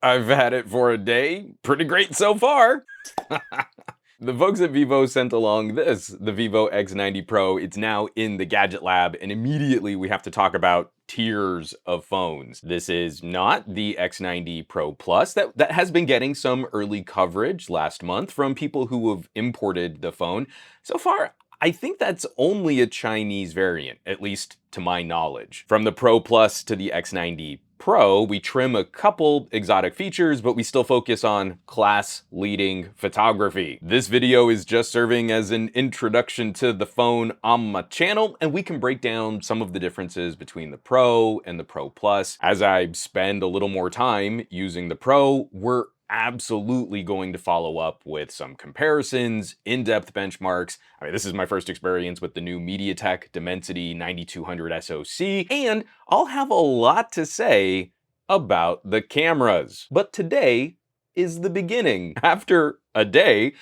I've had it for a day. Pretty great so far. The folks at Vivo sent along this, the Vivo X90 Pro. It's now in the Gadget Lab, and immediately we have to talk about tiers of phones. This is not the X90 Pro Plus. That has been getting some early coverage last month from people who have imported the phone. So far, I think that's only a Chinese variant, at least to my knowledge. From the Pro Plus to the X90 Pro, we trim a couple exotic features, but we still focus on class-leading photography. This video is just serving as an introduction to the phone on my channel, and we can break down some of the differences between the Pro and the Pro Plus. As I spend a little more time using the Pro, we're absolutely going to follow up with some comparisons, in-depth benchmarks. I mean, this is my first experience with the new MediaTek Dimensity 9200 SoC, and I'll have a lot to say about the cameras. But today is the beginning. After a day,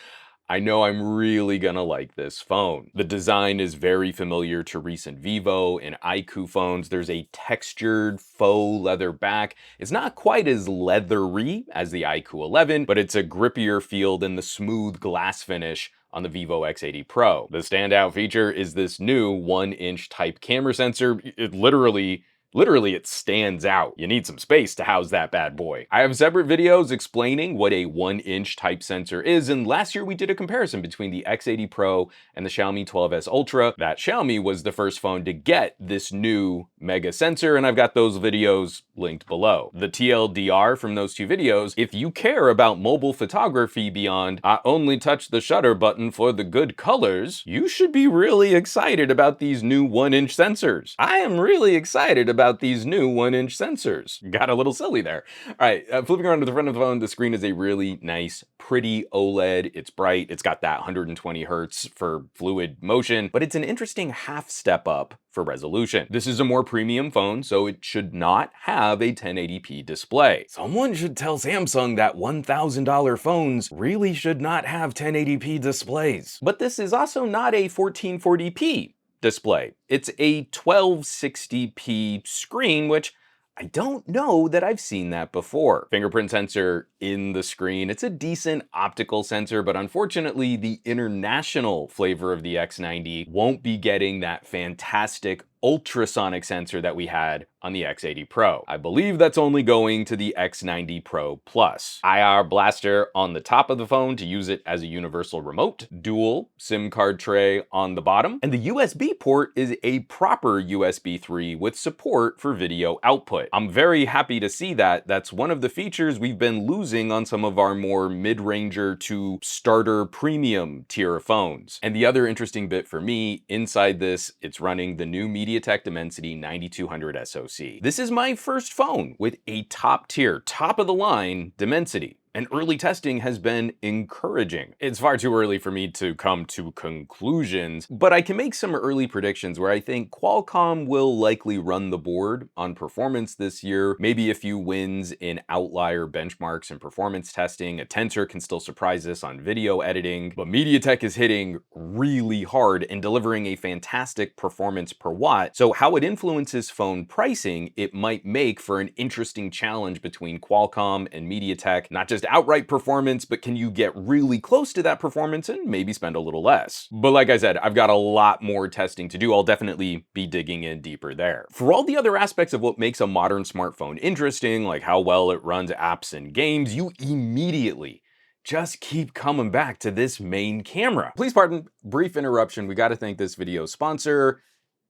I know I'm really gonna like this phone. The design is very familiar to recent Vivo and iQOO phones. There's a textured faux leather back. It's not quite as leathery as the iQOO 11, but it's a grippier feel than the smooth glass finish on the Vivo X80 Pro. The standout feature is this new 1-inch type camera sensor. It literally it stands out. You need some space to house that bad boy. I have separate videos explaining what a 1-inch type sensor is, and last year we did a comparison between the X80 Pro and the Xiaomi 12S Ultra. That Xiaomi was the first phone to get this new mega sensor, and I've got those videos linked below. The TLDR from those two videos, if you care about mobile photography beyond I only touch the shutter button for the good colors, you should be really excited about these new 1-inch sensors. I am really excited about these new 1-inch sensors. Got a little silly there. All right, flipping around to the front of the phone, the screen is a really nice, pretty OLED. It's bright. It's got that 120 hertz for fluid motion, but it's an interesting half step up for resolution. This is a more premium phone, so it should not have a 1080p display. Someone should tell Samsung that $1,000 phones really should not have 1080p displays. But this is also not a 1440p display. It's a 1260p screen, which I don't know that I've seen that before. Fingerprint sensor in the screen. It's a decent optical sensor, but unfortunately the international flavor of the X90 won't be getting that fantastic ultrasonic sensor that we had on the X80 Pro. I believe that's only going to the X90 Pro Plus. IR blaster on the top of the phone to use it as a universal remote, dual SIM card tray on the bottom, and the USB port is a proper USB 3 with support for video output. I'm very happy to see that. That's one of the features we've been losing on some of our more mid-ranger to starter premium tier phones. And the other interesting bit for me, inside this, it's running the new MediaTek Dimensity 9200 SoC. This is my first phone with a top tier, top of the line Dimensity. And early testing has been encouraging. It's far too early for me to come to conclusions, but I can make some early predictions where I think Qualcomm will likely run the board on performance this year, maybe a few wins in outlier benchmarks and performance testing. A Tensor can still surprise us on video editing, but MediaTek is hitting really hard and delivering a fantastic performance per watt. So how it influences phone pricing, it might make for an interesting challenge between Qualcomm and MediaTek, not just outright performance, but can you get really close to that performance and maybe spend a little less? But like I said, I've got a lot more testing to do. I'll definitely be digging in deeper there. For all the other aspects of what makes a modern smartphone interesting, like how well it runs apps and games, you immediately just keep coming back to this main camera. Please pardon, brief interruption. We got to thank this video's sponsor,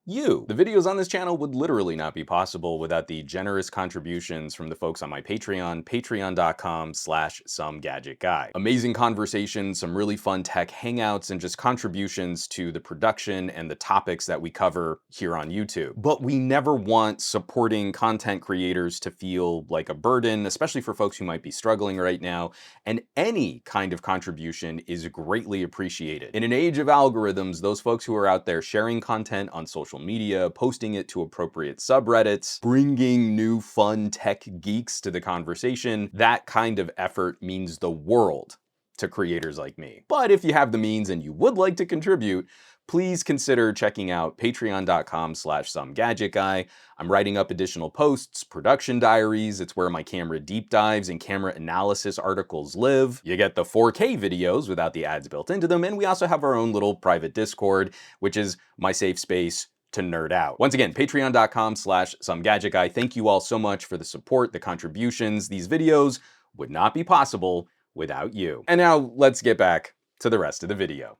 you. The videos on this channel would literally not be possible without the generous contributions from the folks on my Patreon, patreon.com/SomeGadgetGuy. Amazing conversations, some really fun tech hangouts, and just contributions to the production and the topics that we cover here on YouTube. But we never want supporting content creators to feel like a burden, especially for folks who might be struggling right now, and any kind of contribution is greatly appreciated. In an age of algorithms, those folks who are out there sharing content on social media, posting it to appropriate subreddits, bringing new fun tech geeks to the conversation, that kind of effort means the world to creators like me. But if you have the means and you would like to contribute, please consider checking out patreon.com/SomeGadgetGuy. I'm writing up additional posts, production diaries. It's where my camera deep dives and camera analysis articles live. You get the 4K videos without the ads built into them, and we also have our own little private Discord, which is my safe space to nerd out. Once again, patreon.com/SomeGadgetGuy. Thank you all so much for the support, the contributions. These videos would not be possible without you. And now let's get back to the rest of the video.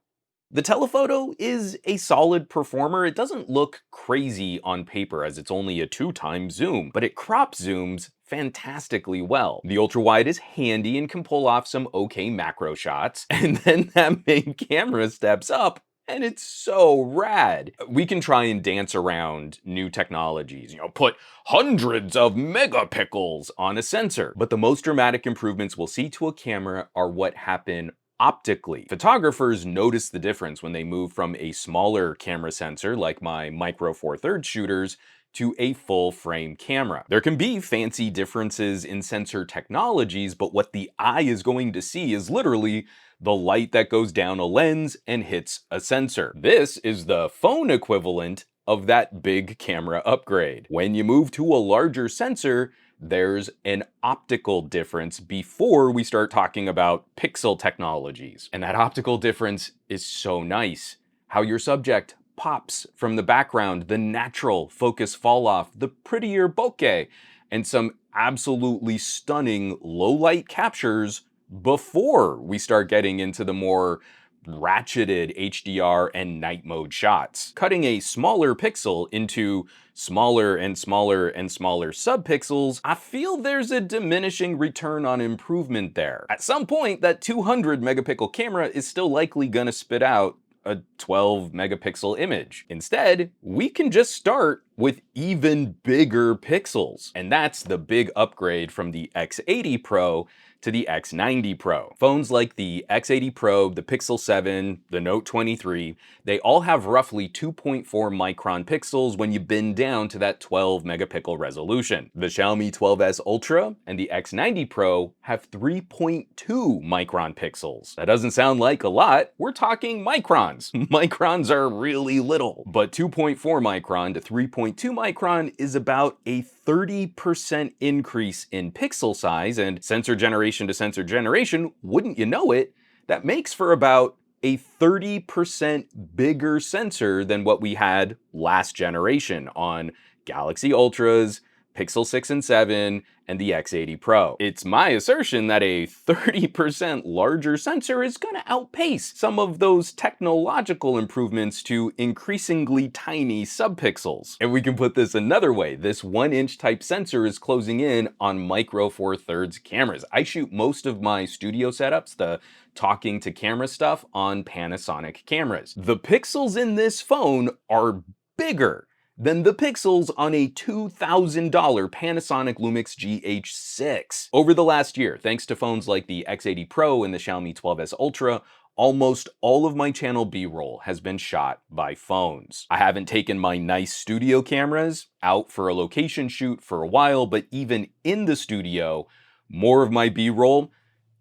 The telephoto is a solid performer. It doesn't look crazy on paper as it's only a 2x zoom, but it crop zooms fantastically well. The ultra wide is handy and can pull off some okay macro shots. And then that main camera steps up and it's so rad. We can try and dance around new technologies, put hundreds of megapixels on a sensor. But the most dramatic improvements we'll see to a camera are what happen optically. Photographers notice the difference when they move from a smaller camera sensor, like my micro four thirds shooters, to a full frame camera. There can be fancy differences in sensor technologies, but what the eye is going to see is literally the light that goes down a lens and hits a sensor. This is the phone equivalent of that big camera upgrade. When you move to a larger sensor, there's an optical difference before we start talking about pixel technologies. And that optical difference is so nice. How your subject pops from the background, the natural focus fall off, the prettier bokeh, and some absolutely stunning low light captures before we start getting into the more ratcheted HDR and night mode shots. Cutting a smaller pixel into smaller and smaller and smaller subpixels, I feel there's a diminishing return on improvement there. At some point, that 200 megapixel camera is still likely gonna spit out a 12 megapixel image. Instead, we can just start with even bigger pixels. And that's the big upgrade from the X80 Pro to the X90 Pro. Phones like the X80 Pro, the Pixel 7, the Note 23, they all have roughly 2.4 micron pixels when you bend down to that 12 megapixel resolution. The Xiaomi 12S Ultra and the X90 Pro have 3.2 micron pixels. That doesn't sound like a lot. We're talking microns. Microns are really little, but 2.4 micron to 3.2 micron is about a 30% increase in pixel size, and sensor generation to sensor generation, wouldn't you know it, that makes for about a 30% bigger sensor than what we had last generation on Galaxy Ultras, Pixel 6 and 7, and the X80 Pro. It's my assertion that a 30% larger sensor is gonna outpace some of those technological improvements to increasingly tiny subpixels. And we can put this another way, this 1-inch type sensor is closing in on micro four thirds cameras. I shoot most of my studio setups, the talking to camera stuff, on Panasonic cameras. The pixels in this phone are bigger than the pixels on a $2,000 Panasonic Lumix GH6. Over the last year, thanks to phones like the X80 Pro and the Xiaomi 12S Ultra, almost all of my channel B-roll has been shot by phones. I haven't taken my nice studio cameras out for a location shoot for a while, but even in the studio, more of my B-roll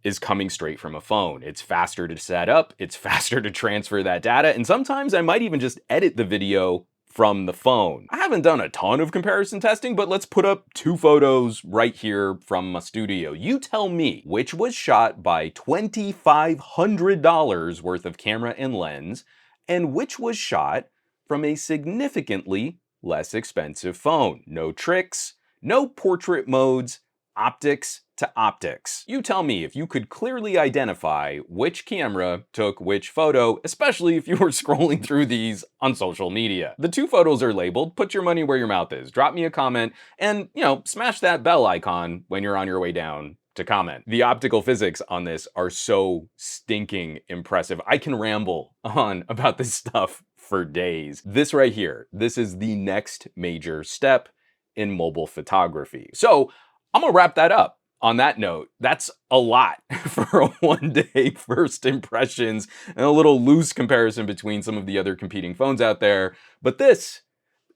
is coming straight from a phone. It's faster to set up, it's faster to transfer that data, and sometimes I might even just edit the video from the phone. I haven't done a ton of comparison testing, but let's put up two photos right here from my studio. You tell me which was shot by $2,500 worth of camera and lens, and which was shot from a significantly less expensive phone. No tricks, no portrait modes, optics to optics. You tell me if you could clearly identify which camera took which photo, especially if you were scrolling through these on social media. The two photos are labeled, put your money where your mouth is. Drop me a comment and, smash that bell icon when you're on your way down to comment. The optical physics on this are so stinking impressive. I can ramble on about this stuff for days. This right here, this is the next major step in mobile photography. So I'm gonna wrap that up. On that note, that's a lot for a one-day first impressions and a little loose comparison between some of the other competing phones out there. But this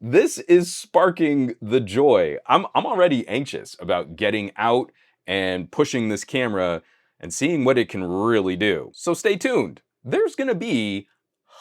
is sparking the joy. I'm already anxious about getting out and pushing this camera and seeing what it can really do. So stay tuned. There's gonna be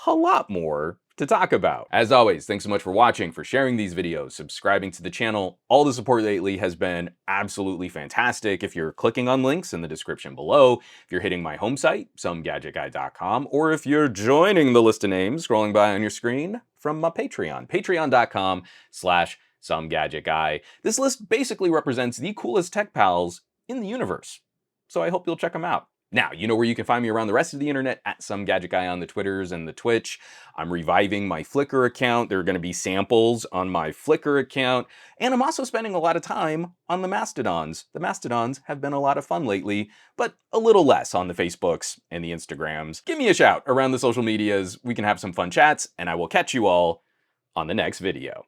a lot more to talk about. As always, thanks so much for watching, for sharing these videos, subscribing to the channel. All the support lately has been absolutely fantastic. If you're clicking on links in the description below, if you're hitting my home site, SomeGadgetGuy.com, or if you're joining the list of names scrolling by on your screen from my Patreon, patreon.com/SomeGadgetGuy. This list basically represents the coolest tech pals in the universe, so I hope you'll check them out. Now, you know where you can find me around the rest of the internet, at SomeGadgetGuy on the Twitters and the Twitch. I'm reviving my Flickr account. There are going to be samples on my Flickr account. And I'm also spending a lot of time on the Mastodons. The Mastodons have been a lot of fun lately, but a little less on the Facebooks and the Instagrams. Give me a shout around the social medias. We can have some fun chats, and I will catch you all on the next video.